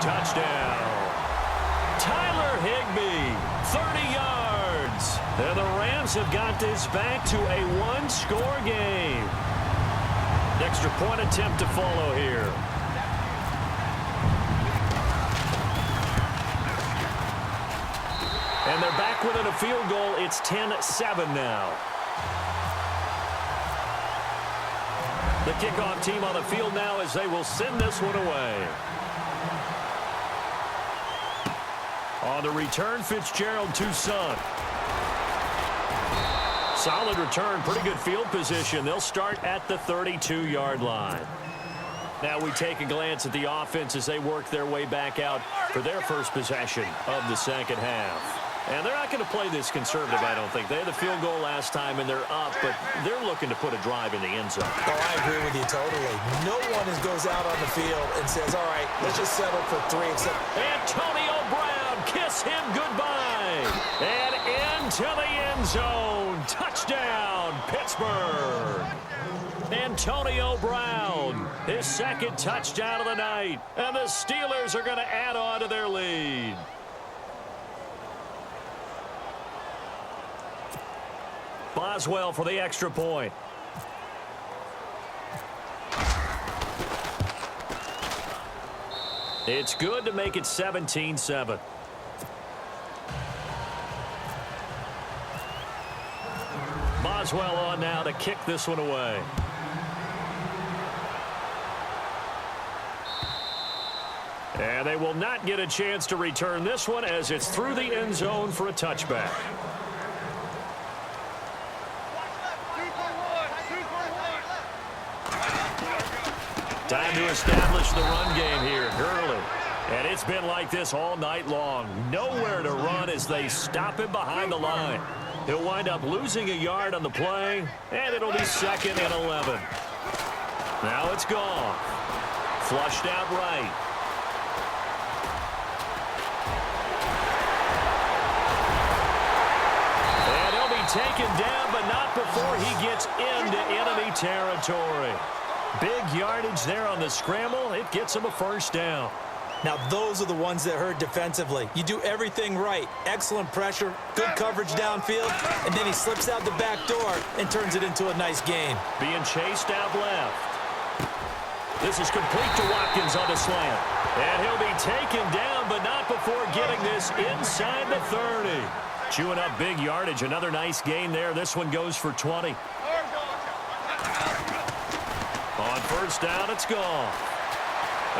touchdown. Tyler Higbee, 30 yards. And the Rams have got this back to a one-score game. Extra point attempt to follow here. And they're back within a field goal. It's 10-7 now. The kickoff team on the field now as they will send this one away. On the return, Fitzgerald to Son. Solid return, pretty good field position. They'll start at the 32-yard line. Now we take a glance at the offense as they work their way back out for their first possession of the second half. And they're not going to play this conservative, I don't think. They had the field goal last time, and they're up, but they're looking to put a drive in the end zone. Oh, I agree with you totally. No one goes out on the field and says, all right, let's just settle for 3. Except Antonio Brown, kiss him goodbye. And into the end zone. Touchdown, Pittsburgh. Antonio Brown, his second touchdown of the night. And the Steelers are going to add on to their lead. Boswell for the extra point. It's good to make it 17-7. Boswell on now to kick this one away. And they will not get a chance to return this one as it's through the end zone for a touchback. Time to establish the run game here early. And it's been like this all night long. Nowhere to run as they stop him behind the line. He'll wind up losing a yard on the play, and it'll be 2nd and 11. Now it's gone. Flushed out right. And he'll be taken down, but not before he gets into enemy territory. Big yardage there on the scramble. It gets him a first down. Now, those are the ones that hurt defensively. You do everything right. Excellent pressure, good coverage downfield, and then he slips out the back door and turns it into a nice gain. Being chased out left. This is complete to Watkins on the slant. And he'll be taken down, but not before getting this inside the 30. Chewing up big yardage. Another nice gain there. This one goes for 20. On first down, it's gone.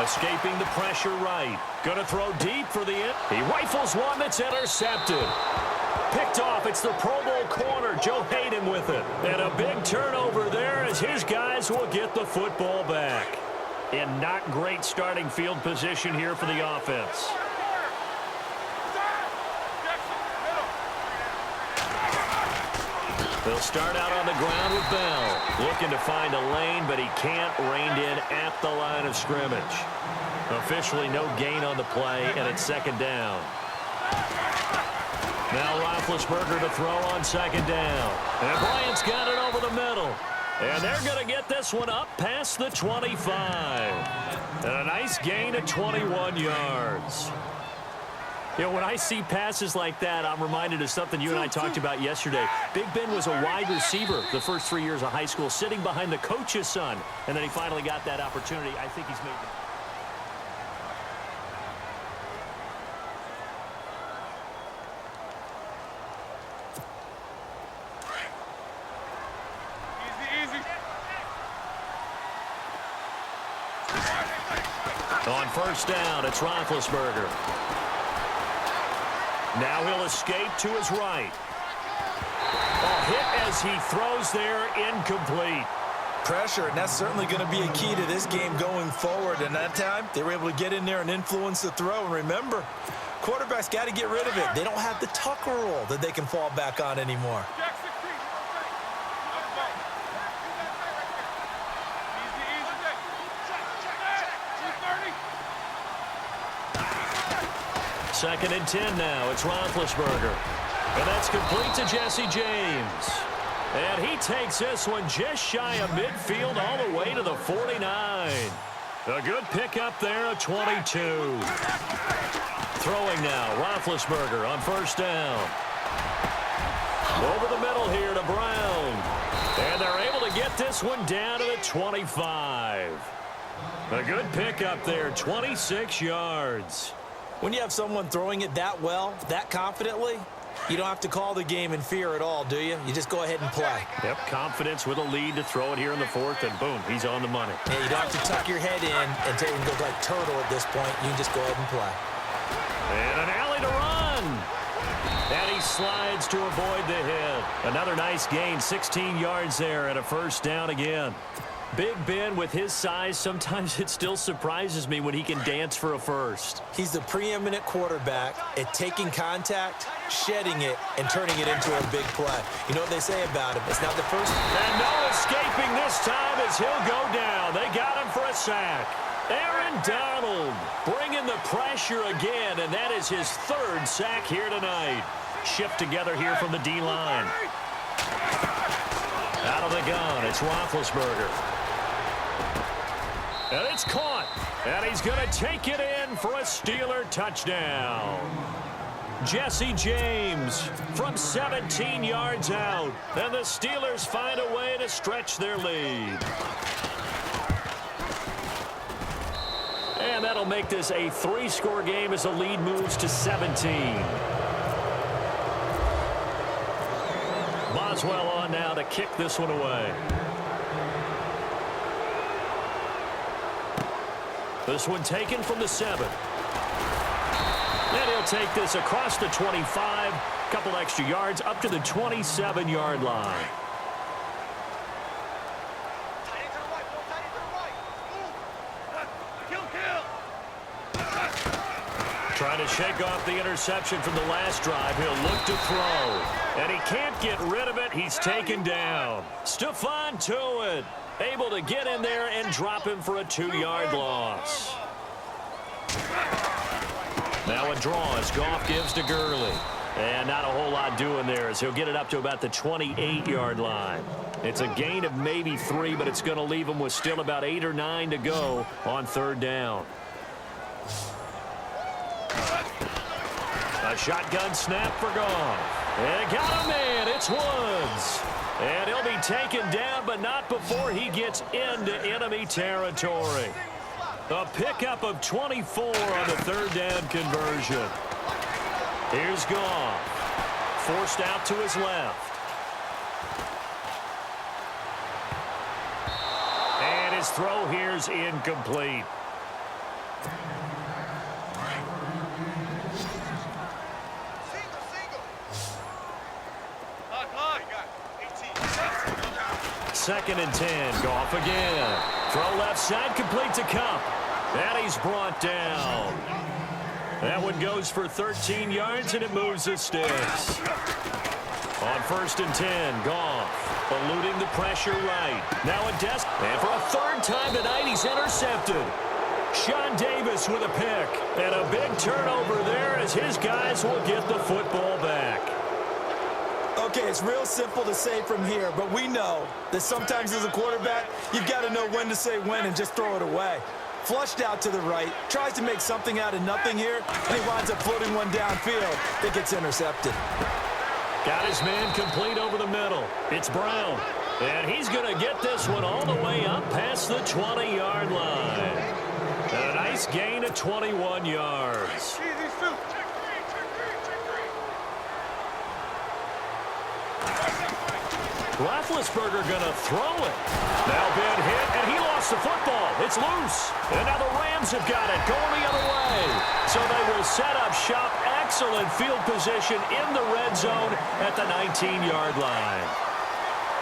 Escaping the pressure right. Gonna throw deep for the end. He rifles one that's intercepted. Picked off. It's the Pro Bowl corner. Joe Hayden with it. And a big turnover there as his guys will get the football back. In not great starting field position here for the offense. They'll start out on the ground with Bell. Looking to find a lane, but he can't rein in at the line of scrimmage. Officially no gain on the play, and it's 2nd down. Now Roethlisberger to throw on 2nd down. And Bryant's got it over the middle. And they're going to get this one up past the 25. And a nice gain of 21 yards. You know, when I see passes like that, I'm reminded of something you and I talked about yesterday. Big Ben was a wide receiver the first 3 years of high school, sitting behind the coach's son. And then he finally got that opportunity. I think he's made it. On first down, it's Roethlisberger. Now he'll escape to his right. A hit as he throws there, incomplete. Pressure, and that's certainly going to be a key to this game going forward. And that time, they were able to get in there and influence the throw. And remember, quarterbacks got to get rid of it. They don't have the Tucker rule that they can fall back on anymore. Second and 10 now. It's Roethlisberger. And that's complete to Jesse James. And he takes this one just shy of midfield all the way to the 49. A good pickup there, a 22. Throwing now, Roethlisberger on first down. Over the middle here to Brown. And they're able to get this one down to the 25. A good pickup there, 26 yards. When you have someone throwing it that well, that confidently, you don't have to call the game in fear at all, do you? You just go ahead and play. Yep, confidence with a lead to throw it here in the fourth, and boom, he's on the money. Yeah, you don't have to tuck your head in and take and go like turtle at this point. You can just go ahead and play. And an alley to run. And he slides to avoid the hit. Another nice gain, 16 yards there, and a first down again. Big Ben, with his size, sometimes it still surprises me when he can dance for a first. He's the preeminent quarterback at taking contact, shedding it, and turning it into a big play. You know what they say about him? It's not the first. And no escaping this time as he'll go down. They got him for a sack. Aaron Donald bringing the pressure again, and that is his third sack here tonight. Shift together here from the D-line. Out of the gun, it's Roethlisberger. And it's caught. And he's going to take it in for a Steeler touchdown. Jesse James from 17 yards out. And the Steelers find a way to stretch their lead. And that'll make this a 3-score game as the lead moves to 17. Boswell on now to kick this one away. This one taken from the 7. And he'll take this across the 25. Couple extra yards up to the 27-yard line. Trying to shake off the interception from the last drive. He'll look to throw. And he can't get rid of it. He's taken down. Stephon Tuitt able to get in there and drop him for a 2-yard loss. Now a draw as Goff gives to Gurley. And not a whole lot doing there as he'll get it up to about the 28-yard line. It's a gain of maybe 3, but it's going to leave him with still about 8 or 9 to go on third down. A shotgun snap for Goff. And got a man. It's Woods. And he'll be taken down, but not before he gets into enemy territory. A pickup of 24 on the third down conversion. Here's Goff. Forced out to his left. And his throw here's incomplete. Second and 10. Goff again. Throw left side, complete to Kupp. And he's brought down. That one goes for 13 yards, and it moves the sticks. On first and 10, Goff eluding the pressure right. Now a desk. And for a third time tonight, he's intercepted. Sean Davis with a pick. And a big turnover there as his guys will get the football back. Okay, it's real simple to say from here, but we know that sometimes as a quarterback, you've got to know when to say when and just throw it away. Flushed out to the right, tries to make something out of nothing here, and he winds up floating one downfield that gets intercepted. Got his man complete over the middle. It's Brown. And he's going to get this one all the way up past the 20-yard line. And a nice gain of 21 yards. Roethlisberger going to throw it. Now Ben hit, and he lost the football. It's loose. And now the Rams have got it going the other way. So they will set up shop. Excellent field position in the red zone at the 19-yard line.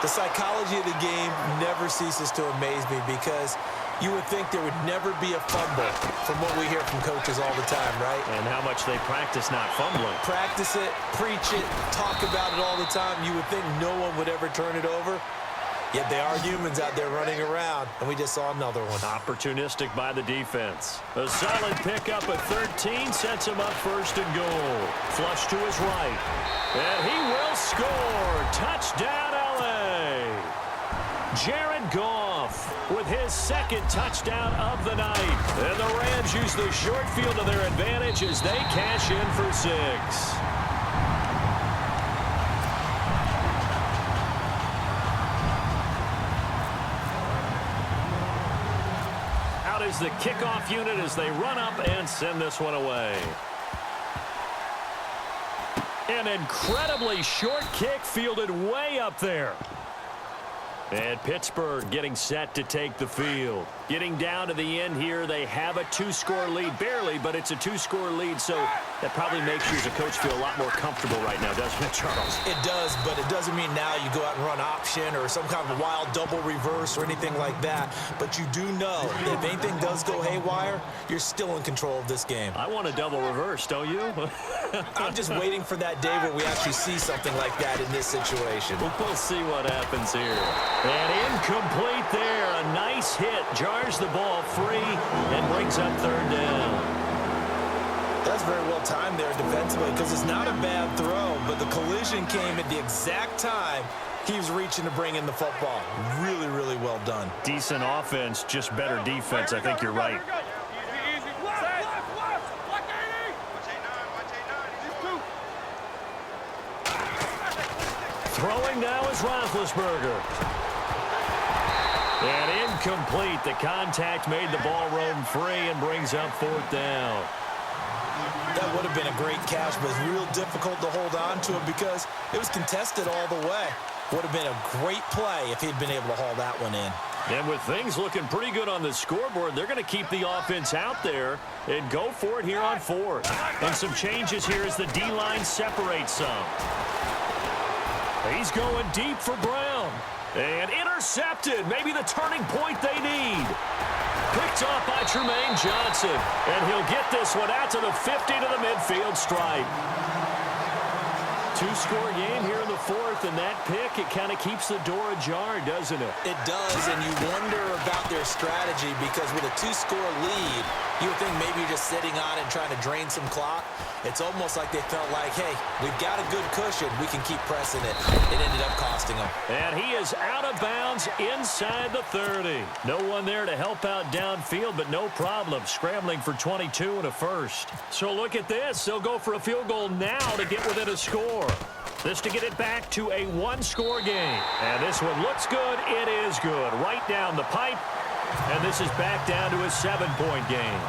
The psychology of the game never ceases to amaze me because you would think there would never be a fumble from what we hear from coaches all the time, right? And how much they practice not fumbling. Practice it, preach it, talk about it all the time. You would think no one would ever turn it over. Yet they are humans out there running around, and we just saw another one. Opportunistic by the defense. A solid pickup at 13 sets him up first and goal. Flush to his right. And he will score. Touchdown, L.A. Jared Goff with his second touchdown of the night. And the Rams use the short field to their advantage as they cash in for 6. Out is the kickoff unit as they run up and send this one away. An incredibly short kick fielded way up there. And Pittsburgh getting set to take the field. Getting down to the end here, they have a 2-score lead. Barely, but it's a 2-score lead, so that probably makes you as a coach feel a lot more comfortable right now, doesn't it, Charles? It does, but it doesn't mean now you go out and run option or some kind of wild double reverse or anything like that. But you do know that if anything does go haywire, you're still in control of this game. I want a double reverse, don't you? I'm just waiting for that day where we actually see something like that in this situation. We'll see what happens here. And incomplete there. A nice hit. Jars the ball free and brings up 3rd down. That's very well timed there defensively because it's not a bad throw, but the collision came at the exact time he was reaching to bring in the football. Really, really well done. Decent offense, just better defense. I think you're right. Throwing now is Roethlisberger. And incomplete. The contact made the ball roam free and brings up 4th down. That would have been a great catch, but it's real difficult to hold on to it because it was contested all the way. Would have been a great play if he'd been able to haul that one in. And with things looking pretty good on the scoreboard, they're going to keep the offense out there and go for it here on 4th. And some changes here as the D-line separates some. He's going deep for Brown. And intercepted. Maybe the turning point they need. Picked off by Tremaine Johnson. And he'll get this one out to the 50 to the midfield stripe. 2-score game here in the 4th, and that pick, it kind of keeps the door ajar, doesn't it? It does, and you wonder about their strategy because with a 2-score lead, you would think maybe you're just sitting on it and trying to drain some clock. It's almost like they felt like, hey, we've got a good cushion. We can keep pressing it. It ended up costing them. And he is out of bounds inside the 30. No one there to help out downfield, but no problem. Scrambling for 22 and a first. So look at this. They'll go for a field goal now to get within a score. This to get it back to a 1-score game. And this one looks good. It is good. Right down the pipe. And this is back down to a 7-point game.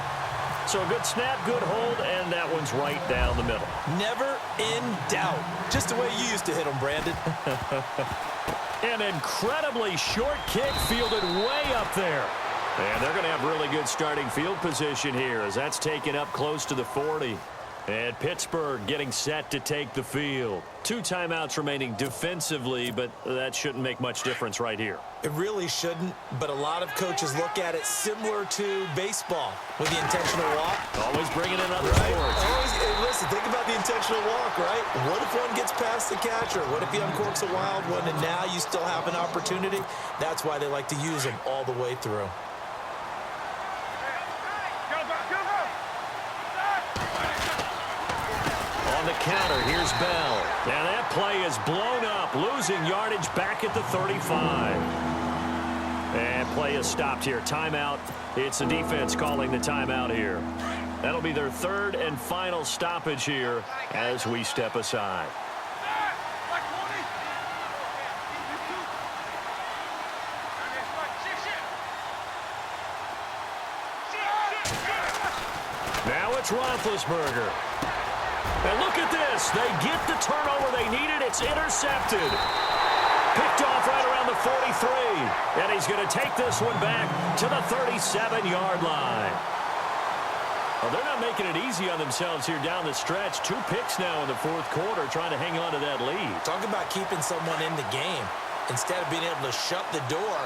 So a good snap, good hold, and that one's right down the middle. Never in doubt. Just the way you used to hit them, Brandon. An incredibly short kick fielded way up there. And they're going to have really good starting field position here as that's taken up close to the 40. And Pittsburgh getting set to take the field. 2 timeouts remaining defensively, but that shouldn't make much difference right here. It really shouldn't, but a lot of coaches look at it similar to baseball with the intentional walk. Always bringing in other right? sports. Always, hey, listen, think about the intentional walk, right? What if one gets past the catcher? What if he uncorks a wild one and now you still have an opportunity? That's why they like to use them all the way through. On the counter, here's Bell. Now that play is blown up, losing yardage back at the 35. And play is stopped here. Timeout. It's the defense calling the timeout here. That'll be their 3rd and final stoppage here as we step aside. Now it's Roethlisberger. And look at this. They get the turnover they needed. It's intercepted. Picked off right around the 43. And he's going to take this one back to the 37-yard line. Well, they're not making it easy on themselves here down the stretch. 2 picks now in the 4th quarter trying to hang on to that lead. Talk about keeping someone in the game. Instead of being able to shut the door,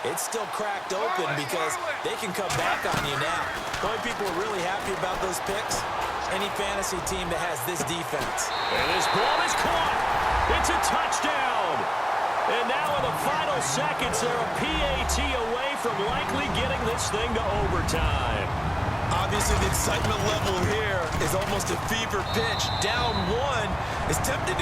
it's still cracked open because they can come back on you now. The only people who are really happy about those picks, any fantasy team that has this defense. And this ball is caught. It's a touchdown. And now in the final seconds, they're a PAT away from likely getting this thing to overtime. Obviously, the excitement level here is almost a fever pitch. Down 1 is tempted to